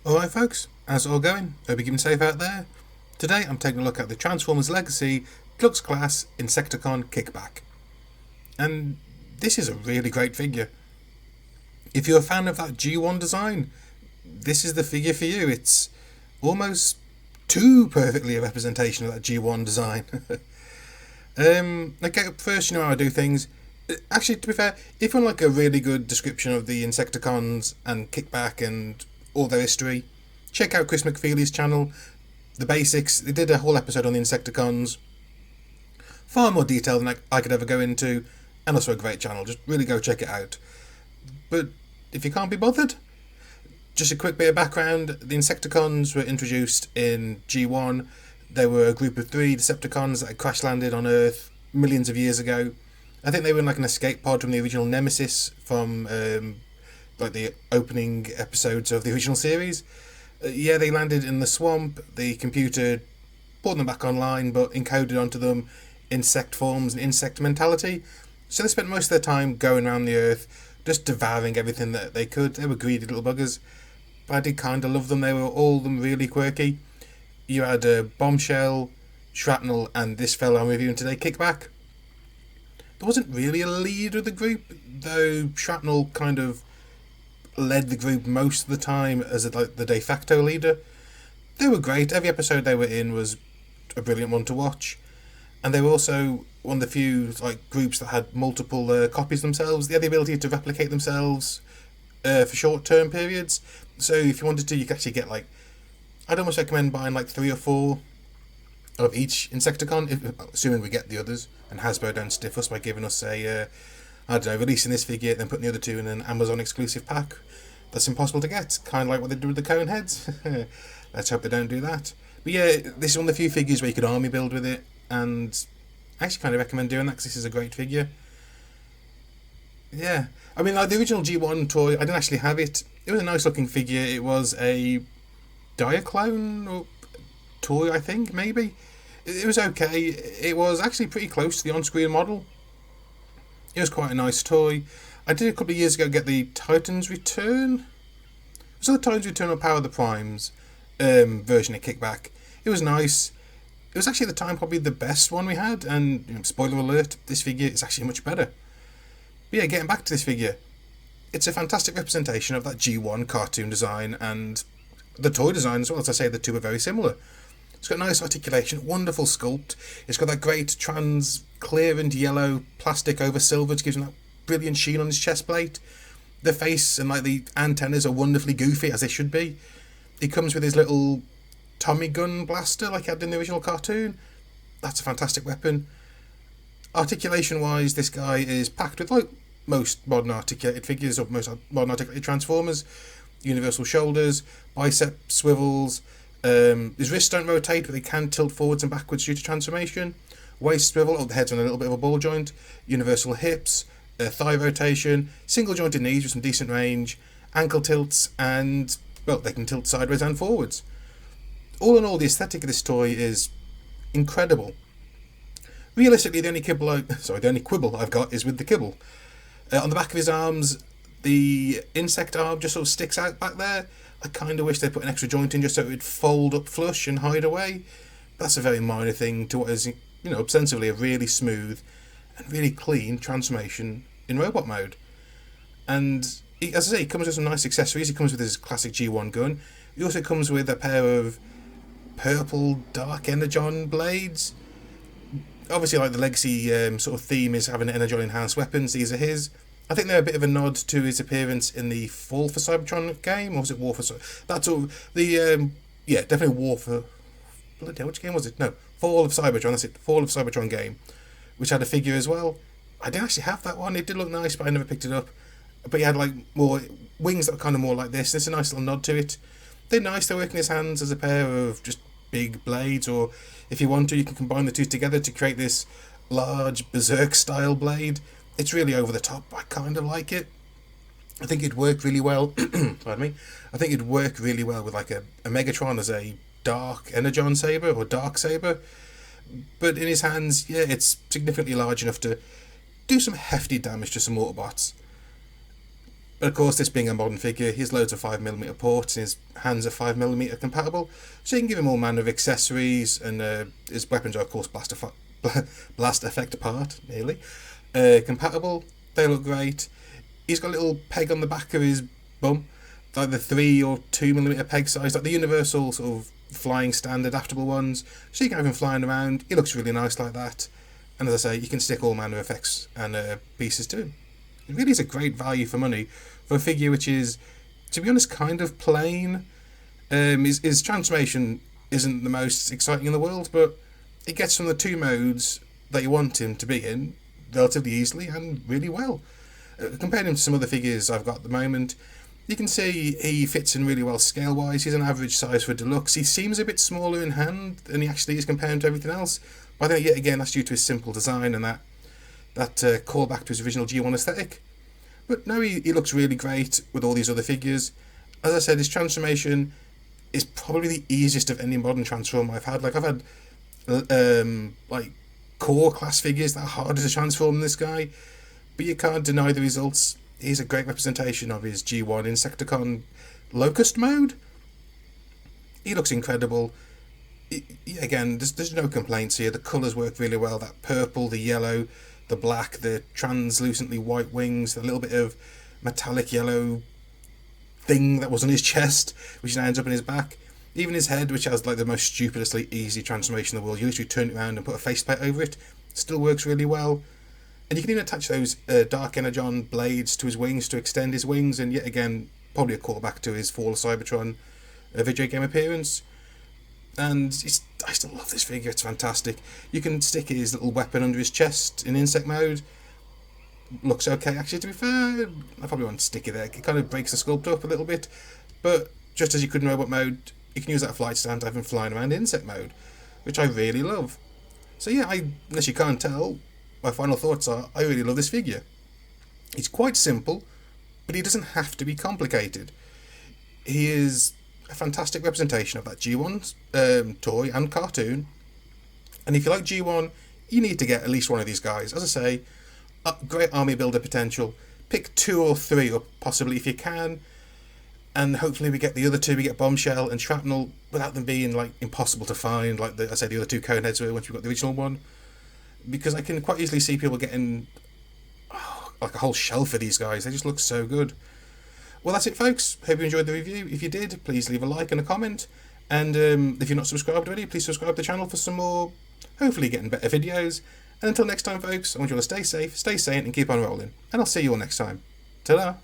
Alright folks, how's it all going? Hope you're keeping safe out there. Today I'm taking a look at the Transformers Legacy Deluxe Class Insecticon Kickback. And this is a really great figure. If you're a fan of that G1 design, this is the figure for you. It's almost too perfectly a representation of that G1 design. Okay, first, you know how I do things. Actually, to be fair, if you want like a really good description of the Insecticons and Kickback and all their history, check out Chris McFeely's channel, The Basics. They did a whole episode on the Insecticons, far more detail than I could ever go into, and also a great channel. Just really go check it out. But if you can't be bothered, just a quick bit of background. The Insecticons were introduced in G1. They were a group of 3 Decepticons that had crash landed on Earth millions of years ago. I think they were in like an escape pod from the original Nemesis from like the opening episodes of the original series. They landed in the swamp. The computer brought them back online, but encoded onto them insect forms and insect mentality. So they spent most of their time going around the Earth, just devouring everything that they could. They were greedy little buggers, but I did kind of love them. They were all of them really quirky. You had Bombshell, Shrapnel, and this fellow I'm reviewing today, Kickback. There wasn't really a leader of the group, though Shrapnel kind of led the group most of the time as the de facto leader. They were great. Every episode they were in was a brilliant one to watch, and they were also one of the few groups that had multiple copies themselves. They had the ability to replicate themselves for short-term periods. So if you wanted to, you could actually get I'd almost recommend buying 3 or 4 of each Insecticon, assuming we get the others, and Hasbro don't stiff us by giving us releasing this figure, then putting the other 2 in an Amazon exclusive pack. That's impossible to get, kind of like what they do with the cone heads. Let's hope they don't do that. But yeah, this is one of the few figures where you could army build with it, and I actually kind of recommend doing that because this is a great figure. Yeah, I mean, the original G1 toy, I didn't actually have it. It was a nice looking figure. It was a Diaclone or toy, I think, maybe. It was okay. It was actually pretty close to the on-screen model. It was quite a nice toy. I did a couple of years ago get the Titans Return. Was it the Titans Return or Power of the Primes version of Kickback? It was nice. It was actually at the time probably the best one we had, and spoiler alert, this figure is actually much better. But yeah, getting back to this figure, it's a fantastic representation of that G1 cartoon design and the toy design as well. As I say, the two are very similar. It's got nice articulation, wonderful sculpt. It's got that great transparent yellow plastic over silver, which gives him that brilliant sheen on his chest plate. The face and the antennas are wonderfully goofy, as they should be. He comes with his little Tommy gun blaster like he had in the original cartoon. That's a fantastic weapon. Articulation wise, this guy is packed with most modern articulated figures, or most modern articulated Transformers. Universal shoulders, bicep swivels. His wrists don't rotate, but they can tilt forwards and backwards due to transformation. Waist swivel, the head's on a little bit of a ball joint. Universal hips, thigh rotation, single jointed knees with some decent range, ankle tilts, and they can tilt sideways and forwards. All in all, the aesthetic of this toy is incredible. Realistically, the only quibble I've got is with the kibble. On the back of his arms, the insect arm just sort of sticks out back there. I kind of wish they put an extra joint in just so it would fold up flush and hide away. That's a very minor thing to what is, ostensibly a really smooth and really clean transformation in robot mode. And as I say, he comes with some nice accessories. He comes with his classic G1 gun. He also comes with a pair of purple dark energon blades. Obviously, the legacy sort of theme is having energon enhanced weapons. These are his. I think they're a bit of a nod to his appearance in the Fall for Cybertron game, or was it War for That's all the definitely War for bloody hell, which game was it? No, Fall of Cybertron. That's it, the Fall of Cybertron game, which had a figure as well. I didn't actually have that one. It did look nice, but I never picked it up. But he had more wings that were kind of more like this. There's a nice little nod to it. They're nice. They work in his hands as a pair of just big blades, or if you want to, you can combine the two together to create this large berserk style blade. It's really over the top. I kind of like it. I think it'd work really well. Pardon me. I think it'd work really well with a Megatron as a dark energon saber or dark saber. But in his hands, it's significantly large enough to do some hefty damage to some Autobots. But of course, this being a modern figure, he has loads of 5mm ports and his hands are 5mm compatible, so you can give him all manner of accessories, and his weapons are of course blast effect apart, nearly. Compatible, they look great. He's got a little peg on the back of his bum, like the 3 or 2mm peg size, like the universal sort of flying stand adaptable ones, so you can have him flying around. He looks really nice like that, and as I say, you can stick all manner of effects and pieces to him. It really is a great value for money for a figure which is, to be honest, kind of plain. His transformation isn't the most exciting in the world, but it gets from the 2 modes that you want him to be in relatively easily and really well. Comparing him to some other figures I've got at the moment, you can see he fits in really well scale-wise. He's an average size for Deluxe. He seems a bit smaller in hand than he actually is compared to everything else, but I think yet again that's due to his simple design and that callback to his original G1 aesthetic. But no, he looks really great with all these other figures. As I said, his transformation is probably the easiest of any modern transform I've had. Like, I've had like core class figures that are harder to transform than this guy, but you can't deny the results. He's a great representation of his G1 Insecticon Locust mode. He looks incredible. Again, there's no complaints here. The colours work really well. That purple, the yellow, the black, the translucently white wings, the little bit of metallic yellow thing that was on his chest, which now ends up in his back. Even his head, which has like the most stupidly easy transformation in the world, you literally turn it around and put a faceplate over it, still works really well. And you can even attach those Dark Energon blades to his wings to extend his wings, and yet again, probably a callback to his Fall of Cybertron video game appearance. And I still love this figure, it's fantastic. You can stick his little weapon under his chest in insect mode. Looks okay, actually, to be fair. I probably won't stick it there. It kind of breaks the sculpt up a little bit. But just as you could in robot mode, you can use that flight stand to have him flying around in insect mode, which I really love. So yeah, unless you can't tell, my final thoughts are, I really love this figure. He's quite simple, but he doesn't have to be complicated. He is a fantastic representation of that G1 toy and cartoon. And if you like G1, you need to get at least one of these guys. As I say, great army builder potential. Pick 2 or 3 up, possibly, if you can. And hopefully we get the other 2, we get Bombshell and Shrapnel, without them being like impossible to find, like the other 2 Coneheads were once we got the original one. Because I can quite easily see people getting like a whole shelf of these guys. They just look so good. Well, that's it, folks. Hope you enjoyed the review. If you did, please leave a like and a comment. And if you're not subscribed already, please subscribe to the channel for some more, hopefully getting better videos. And until next time, folks, I want you all to stay safe, stay sane, and keep on rolling. And I'll see you all next time. Ta-da!